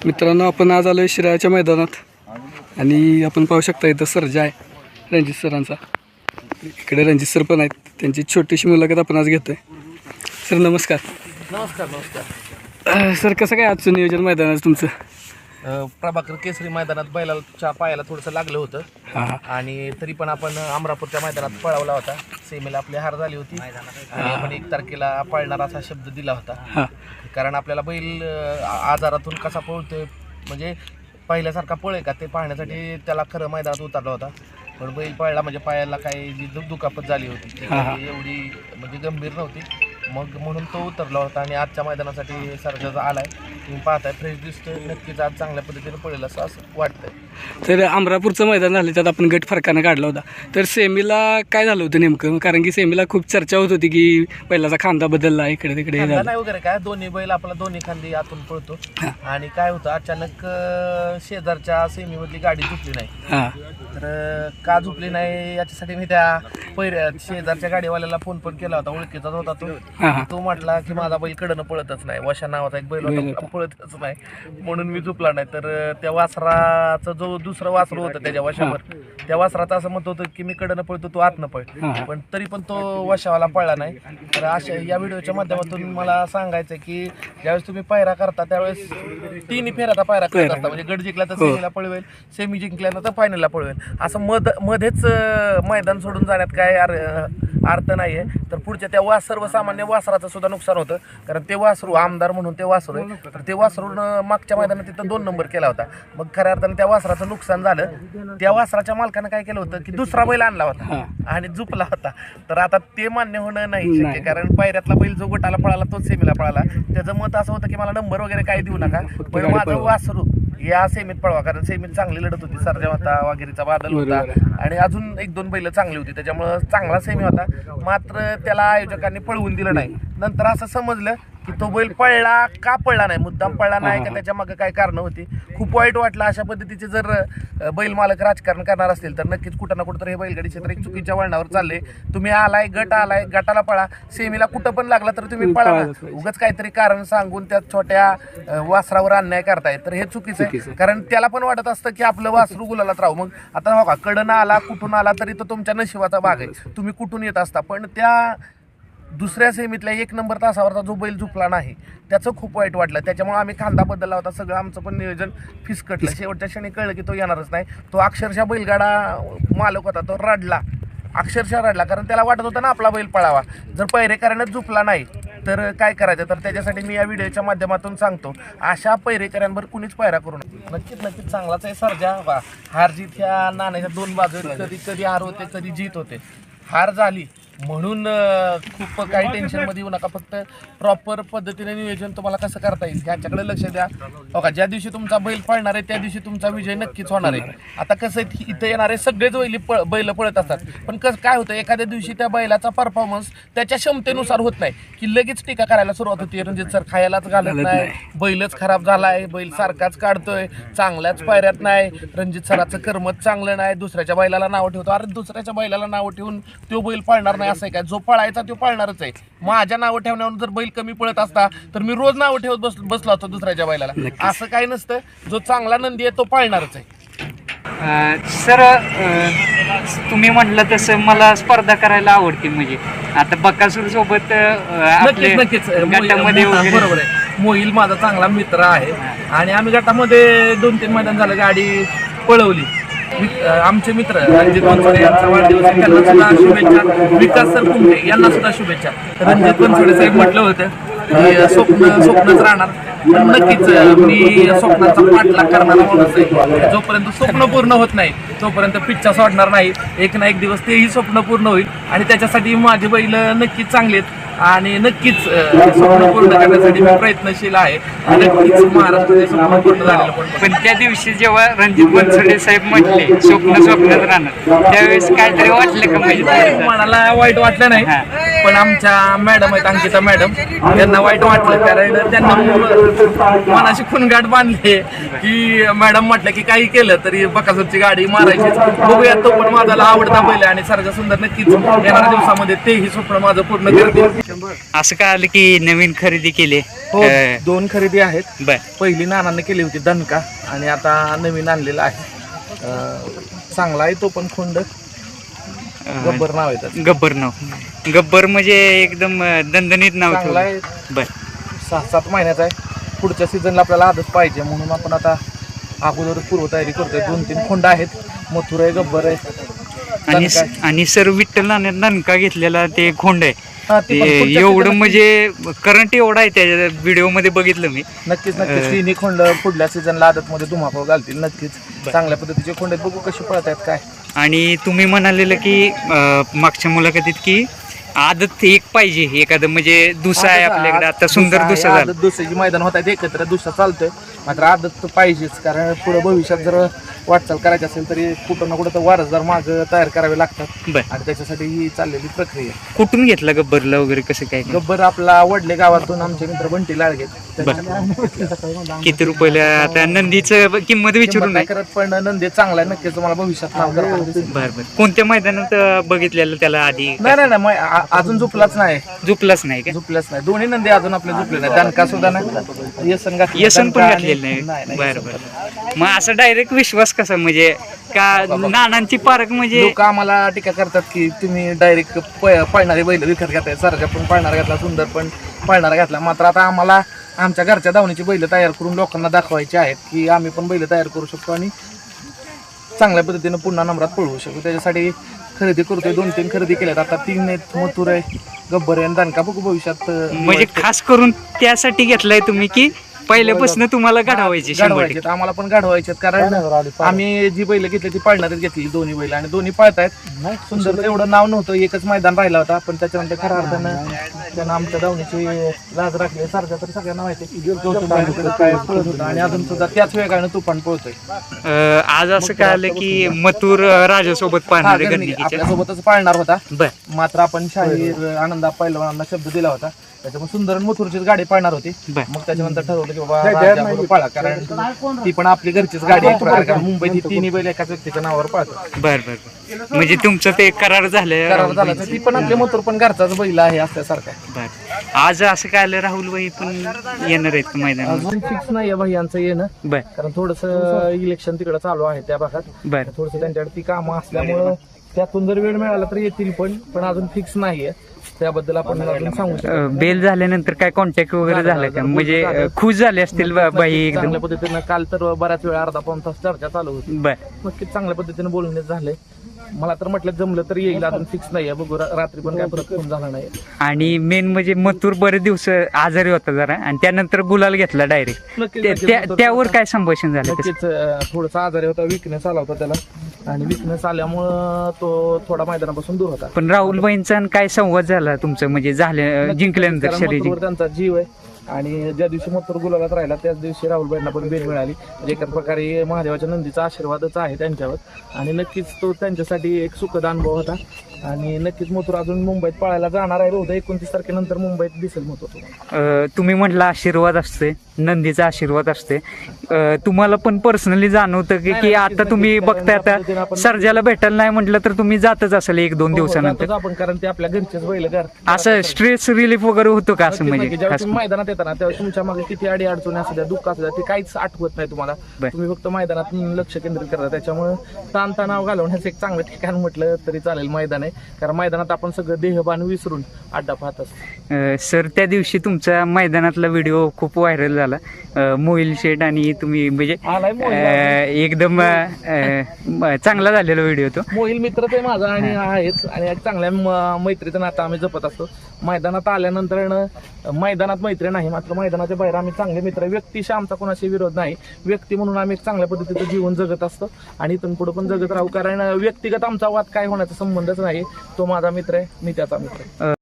मित्रांनो, आपण आज आलो शिराळ्याच्या मैदानात आणि आपण पाहू शकता इथं सर्जा आहे रणजित सरांचा. इकडे रणजित सर पण आहेत. त्यांची छोटीशी मुलाखत आपण आज घेतोय. सर नमस्कार. नमस्कार नमस्कार. सर कसं काय आजचं नियोजन मैदानाचं तुमचं? प्रभाकर केसरी मैदानात बैलाच्या पायाला थोडंसं लागलं होतं हां आणि तरी पण आपण अमरापूरच्या मैदानात पळवला होता. सेमीला आपली हार झाली होती आणि आपण 1 तारखेला पळणार असा शब्द दिला होता. हां कारण आपल्याला बैल आजारातून कसा पळतोय म्हणजे पहिल्यासारखा पळे का ते पाहण्यासाठी त्याला खरं मैदानात उतरला होता. पण बैल पळला म्हणजे पायाला काही जी दुखापत झाली होती ती एवढी म्हणजे गंभीर नव्हती. मग म्हणून तो उतरला होता आणि आजच्या मैदानासाठी सर्जाचा आलाय. तुम्ही पाहताय फ्रेश दिसतोय. नक्कीच आज चांगल्या पद्धतीने पळेल असं वाटतंय. तर अमरापूरचं मैदान झालं त्यात आपण गट फरकानं काढला होता. तर सेमीला काय झालं होतं नेमकं? कारण की सेमीला खूप चर्चा होत होती की पहिल्याचा खांदा बदलला इकडे तिकडे नाही वगैरे काय दोन्ही बैल आपला दोन्ही खांदी आतून पळतो. आणि काय होतं अचानक शेजारच्या सेमीमधली गाडी झुकली नाही. हां तर का झुकली नाही याच्यासाठी मी त्या शेजारच्या गाडीवाल्याला फोन पण केला होता. ओळखीचाच होता तो म्हटला की माझा बैल कडनं पळतच नाही. वशा नावाचा एक बैल होता पळतच नाही म्हणून मी झुकला नाही. तर त्या वासराचं जो दुसरं वासरू होतं त्याच्या वशावर त्या वासराचं असं मत होतं की मी कडनं पळतो तू आतनं पळ. पण तरी पण तो वशावाला पळला नाही. तर अशा या व्हिडिओच्या माध्यमातून मला सांगायचं की ज्यावेळेस तुम्ही पायरा करता त्यावेळेस 3 फेऱ्याचा पायरा करत असता. म्हणजे गट जिंकला तर सेमीला पळवेल, सेमी जिंकल्यानंतर फायनलला पळवेल. असं मध्येच मैदान सोडून जाण्यात काय अर्थ नाहीये. तर पुढच्या त्या सर्वसामान्य वासराचं सुद्धा नुकसान होतं. कारण ते वासरू आमदार म्हणून ते वासरू आहे. तर ते वासरून मागच्या मैदानात तिथं 2 नंबर केला होता. मग खऱ्या अर्थाने त्या वासराचं नुकसान झालं. त्या वासराच्या मालकानं काय केलं होतं की दुसरा बैल आणला होता आणि झुपला होता. तर आता ते मान्य होणं नाही शक्य. कारण पायऱ्यातला बैल जो गटाला पळाला तोच सेमीला पळाला. त्याचं मत असं होतं की मला नंबर वगैरे काही देऊ नका, पण माझं वासरू या सेमीत पळवा. कारण सेमीत चांगली लढत होती. सर्जा होता, वगैरेचा बादल होता आणि अजून 1-2 बैल चांगली होती. त्याच्यामुळं चांगला सेमी होता. मात्र त्याला आयोजकांनी पळवून दिलं नाही. नंतर असं समजलं की तो बैल पळला का पळला नाही, मुद्दाम पळला नाही का त्याच्या मागे काय कारणं होती. खूप वाईट वाटलं. अशा पद्धतीचे जर बैल मालक राजकारण करणार असतील तर नक्कीच कुठं ना कुठं तर हे बैलगाडी क्षेत्र एक चुकीच्या वळणावर चालले. तुम्ही आलाय गटाला पळा, सेमीला कुठं पण लागला तर तुम्ही पळा. उगाच काहीतरी कारण सांगून त्या छोट्या वासरावर अन्याय करताय तर हे चुकीचं आहे. कारण त्याला पण वाटत असतं की आपलं वासरू गुलालात राहू. मग आता हो का कडनं आला कुठून आला तरी तो तुमच्या नशिबाचा भाग आहे. तुम्ही कुठून येत असता. पण त्या दुसऱ्या सेमीतल्या 1 नंबर तासावरचा जो बैल झुकला नाही त्याचं खूप वाईट वाटलं. त्याच्यामुळे आम्ही खांदा बदलला होता. सगळं आमचं पण नियोजन फिसकटलं. शेवटच्या क्षणी कळलं की तो येणारच नाही. तो अक्षरशः बैलगाडा मालक होता तो रडला, अक्षरशः रडला. कारण त्याला वाटत होतं ना आपला बैल पळावा. जर पैरेकऱ्यानं झुकला नाही तर काय करायचं. तर त्याच्यासाठी मी या व्हिडिओच्या माध्यमातून सांगतो अशा पैरेकऱ्यांवर कुणीच पायरा करू नका. नक्कीच चांगलाच आहे सर्जा. हार जीत ह्या नाण्याच्या 2 बाजू. कधी हार होते कधी जीत होते. हार झाली म्हणून खूप काही टेन्शनमध्ये येऊ नका. फक्त प्रॉपर पद्धतीने नियोजन तुम्हाला कसं करता येईल ह्याच्याकडे लक्ष द्या. हो का, ज्या दिवशी तुमचा बैल पळणार आहे त्या दिवशी तुमचा विजय नक्कीच होणार आहे. आता कसं आहे इथं येणारे सगळेच बैल पळत असतात. पण कसं काय होतं एखाद्या दिवशी त्या बैलाचा परफॉर्मन्स त्याच्या क्षमतेनुसार होत नाही की लगेच टीका करायला सुरुवात होती. रणजित सर खायलाच घालत नाही, बैलच खराब झालाय, बैल सारखाच काढतोय, चांगल्याच पायऱ्यात नाही, रणजित सराचं कर्मच चांगलं नाही, दुसऱ्याच्या बैलाला नावं ठेवतो. अरे दुसऱ्याच्या बैलाला नावं ठेवून तो बैल पळणार नाही असं आहे काय? जो पळायचा तो पळणारच आहे. माझ्या नावं ठेवण्यावरून जर बैल कमी पळत असता तर मी रोज नावं ठेवत बसलो होतो दुसऱ्याच्या बैलाला. असं काही नसतं. जो चांगला नंदी आहे तो पळणारच आहे. सर तुम्ही म्हटलं तसं मला स्पर्धा करायला आवडते. म्हणजे आता बकासूर सोबत नक्कीच गटामध्ये बरोबर आहे. मोहिल माझा चांगला मित्र आहे आणि आम्ही गटामध्ये 2-3 मैदान झालं गाडी पळवली. आमचे मित्र रणजित बनसोडे यांचा वाढदिवस आहे, त्यांना सुद्धा शुभेच्छा. विकास सर कुंटे यांना सुद्धा शुभेच्छा. रणजित बनसोडे साहेब म्हटलं होतं की स्वप्नच राहणार. पण नक्कीच मी स्वप्नाचा पाठलाग करणारा माणूस आहे. जोपर्यंत स्वप्न पूर्ण होत नाही तोपर्यंत पिच्छा सोडणार नाही. एक ना एक दिवस तेही स्वप्न पूर्ण होईल आणि त्याच्यासाठी माझे बैल नक्कीच चांगले आहेत आणि नक्कीच स्वप्न पूर्ण करण्यासाठी मी प्रयत्नशील आहे. नक्कीच महाराष्ट्राचे स्वप्न पूर्ण झालेलं पण त्या दिवशी जेव्हा रणजित बनसोडे साहेब म्हटले स्वप्नच राहणार त्यावेळेस काहीतरी वाटलं का? म्हणजे मनाला वाईट वाटलं नाही. पण आमच्या मॅडम आहेत अंकिता मॅडम, त्यांना वाईट वाटलं कारण त्यांना मनाशी खुणगाठ बांधली की मॅडम म्हटलं की काही केलं तरी बकासूरची गाडी मारायचीच. बघूया, तो पण माझा आवडता बैल आणि सर्जा सुंदर नक्कीच येणाऱ्या दिवसामध्ये तेही स्वप्न माझं पूर्ण करते. असं काय आलं की नवीन खरेदी केली? हो, 2 खरेदी आहेत. बर. पहिली नानांनी केली होती दणका आणि आता नवीन आणलेला आहे. चांगला आहे तो पण खोंड, गब्बर नाव आहे त्याचं. गब्बर नाव. गब्बर म्हणजे एकदम दणदणीत नाव चांगला ठेवलं. आहे, बर. 6-7 महिन्याचा आहे. पुढच्या सीझनला आपल्याला आदत पाहिजे म्हणून आपण आता अगोदर पूर्वतयारी करतोय. 2-3 खोंड आहेत, मथुर आहे, गब्बर आहे, आणि दणका आहे. आणि सर विठ्ठल नाण्यात दणका घेतलेला ते खोंड आहे. हा, ते पण पुढच्या एवढं season ला म्हणजे करंट एवढा आहे त्याच्या व्हिडिओ मध्ये बघितलं मी. नक्कीच तिन्ही खोंड पुढल्या सीझनला आदत मध्ये धुमाकूळ घालतील. नक्कीच चांगल्या पद्धतीचे खोंड आहेत. बघू कशी पळत आहेत काय. आणि तुम्ही म्हणालेलं की मागच्या मुलाखतीत की आदत एक पाहिजे एखादं, म्हणजे दुसरा आहे आपल्याकडे आता सुंदर दुसरा झाला. आदत दुसऱ्याची मैदान होत आहेत एकत्र, दुसरा चालतोय, मात्र आदत तर पाहिजेच कारण पुढे भविष्यात जर वाटचाल करायची असेल तरी कुठं ना कुठं तर वारसदार माग तयार करावे लागतात. बर. आणि त्याच्यासाठी ही चाललेली प्रक्रिया आहे. कुठून घेतला गब्बरला वगैरे कसं काय? गब्बर आपला वडले गावातून आमचे मित्र बंटी लाडगे किती रुपयाला? आता नंदीचं किंमत विचारून नाही. करत पण नंदी चांगला आहे, नक्कीच तुम्हाला भविष्यात नाव करतात. बर बर. कोणत्या मैदानात बघितलेलं त्याला आधी? नाही अजून झुपलाच नाही. झुपलाच नाही का? झुपलंच नाही. दोन्ही नंदी अजून आपले झुपले नाही. दणका सुद्धा नाही, येसन घातलं, यसन पण दणका घातलेलं आणि- नाही. बरं बरं. मग असं डायरेक्ट विश्वास कसा, म्हणजे का नानांची पारख म्हणजे? लोक आम्हाला टीका करतात की तुम्ही डायरेक्ट पळणारे बैल विकत घेताय. सरजा पण पळणारा घातला, सुंदर पण पळणारा घातला. मात्र आता आम्हाला आमच्या घरच्या धावणीची बैल तयार करून लोकांना दाखवायची आहेत की आम्ही पण बैल तयार करू शकतो आणि चांगल्या पद्धतीने पुन्हा नंबरात पळवू शकतो. त्याच्यासाठी खरेदी करतोय. 2-3 खरेदी केल्यात. आता 3 आहेत, मथुर आहे, गब्बर आहे आणि दणका. बघू भविष्यात. म्हणजे खास करून त्यासाठी घेतलाय तुम्ही की पहिल्यापासून तुम्हाला घडवायची? 100%. आम्हाला पण गाढवायचे कारण आम्ही जी बैल घेतली ती पाळणारीच घेतली, दोन्ही बैल, आणि दोन्ही पळतायत. सुंदर एवढं नाव नव्हतं, एकच मैदान राहिला होता, पण त्याच्यानंतर खऱ्या अर्थानं त्यानं आमच्या धावणीची लाज राखली. सारख्या तर सगळ्यांना माहिती काय पळत होता आणि अजून सुद्धा त्याच वेगाने तुफान पळतोय. आज असं काय आलं की मथुर राजासोबत पाहणार आहे गणिकीच्या? आपल्यासोबतच पाळणार होता, बर. मात्र आपण शाहीर आनंदा पहिलवानांना शब्द दिला होता. त्याच्यामुळे सुंदर मथुरचीच गाडी पाळणार होती. बर. मग त्याच्यानंतर ठरवलं की बाबा राजाबरोबर पळा, कारण ती पण आपली घरचीच गाडी आहे. कारण मुंबईत ही तिन्ही बैल एकाच व्यक्तीच्या नावावर पळतात. बर बर. म्हणजे तुमचं ते करार झालं? करार झाला तर ती पण आपले मथुर पण घरचाच बैल आहे असल्यासारखा. बर. आज असं काय आलं, राहुल भाई पण येणार आहेत का मैदानात? अजून फिक्स नाही भाई यांचं येणं, बर कारण थोडस इलेक्शन तिकडे चालू आहे त्या भागात. बर. थोडस त्यांच्याकडे ती कामं असल्यामुळं त्यातून जर वेळ मिळाला तर येतील, पण अजून फिक्स नाहीये. त्याबद्दल आपण अजून सांगू शकतो. बेल झाल्यानंतर काय कॉन्टॅक्ट वगैरे झाला का? म्हणजे खुश झाले असतील बाई एकदम? चांगल्या पद्धतीनं काल तर बऱ्याच वेळ अर्धा पाऊण तास चर्चा चालू होती. बर. नक्कीच चांगल्या पद्धतीने बोलणे झालंय. मला तर म्हटलं जमलं तर येईल, अजून फिक्स नाहीये. बघू, रात्री पण काय परत फोन झाला नाही. आणि मेन म्हणजे मथुर बरेच दिवस आजारी होता जरा, आणि त्यानंतर गुलाल घेतला डायरेक्ट. नक्कीच त्यावर काय संभाषण झालं? नक्कीच थोडासा आजारी होता, विकनेस आला होता त्याला, आणि विकनेस आल्यामुळं तो थोडा मैदानापासून दूर होता. पण राहुल भाईंचा काय संवाद झाला तुमचं, म्हणजे झालं जिंकल्यानंतर कारण शर्यत? मथुरवर त्यांचा जीव आहे, आणि ज्या दिवशी मथुर गुलाबात राहिला त्याच दिवशी राहुलबाईंना पण बेल मिळाली. म्हणजे एका प्रकारे महादेवाच्या नंदीचा आशीर्वादच आहे त्यांच्यावर, आणि नक्कीच तो त्यांच्यासाठी एक सुखद अनुभव होता. आणि नक्कीच मथुर अजून मुंबईत पळायला जाणार आहे. बहुधा 29 तारखेनंतर मुंबईत दिसेल मथुर. तुम्ही म्हटलं आशीर्वाद असते, नंदीचा आशीर्वाद असते. तुम्हाला पण पर्सनली जाणवतं की आता तुम्ही बघताय, आता सर्जाला भेटायला नाही म्हटलं तर तुम्ही जातच असेल 1-2 दिवसानंतर जातोच आपण, कारण ते आपल्या घरचेच बैल घर. असं स्ट्रेस रिलीफ वगैरे होतो का असं, म्हणजे ज्यावेळी खास? तुम्ही मैदानात येताना त्यावेळी तुमच्या मागे किती अडी अडचणी असू द्या, दुःख असू द्या, ते काहीच आठवत नाही तुम्हाला. बर. तुम्ही फक्त मैदानात लक्ष केंद्रित करता. त्याच्यामुळे ताणतणाव घालवण्याचं एक चांगलं ठिकाण म्हटलं तरी चालेल मैदान आहे, कारण मैदानात आपण सगळं देहबान विसरून अड्डा पाहत असतो. सर, त्या दिवशी तुमचा मैदानातला व्हिडिओ खूप व्हायरल झाला. मोहिल शेठ आणि तुम्ही, म्हणजे आलाय मोहिल. एकदम चांगला झालेला व्हिडिओ तो. मोहिल मित्रच आहे माझा आणि आहेच, आणि एक चांगल्या मैत्रीचं नातं आम्ही जपत असतो. मैदानात आल्यानंतर मैदानात मैत्री नाही, मात्र मैदानाच्या बाहेर आम्ही चांगले मित्र. व्यक्तीशी आमचा कोणाशी विरोध नाही, व्यक्ती म्हणून आम्ही एक चांगल्या पद्धतीचं जीवन जगत असतो आणि इथून पुढे पण जगत राहू, कारण व्यक्तिगत आमचा वाद काय होण्याचा संबंधच नाही. तो माझा मित्र आहे, मी त्याचा मित्र आहे.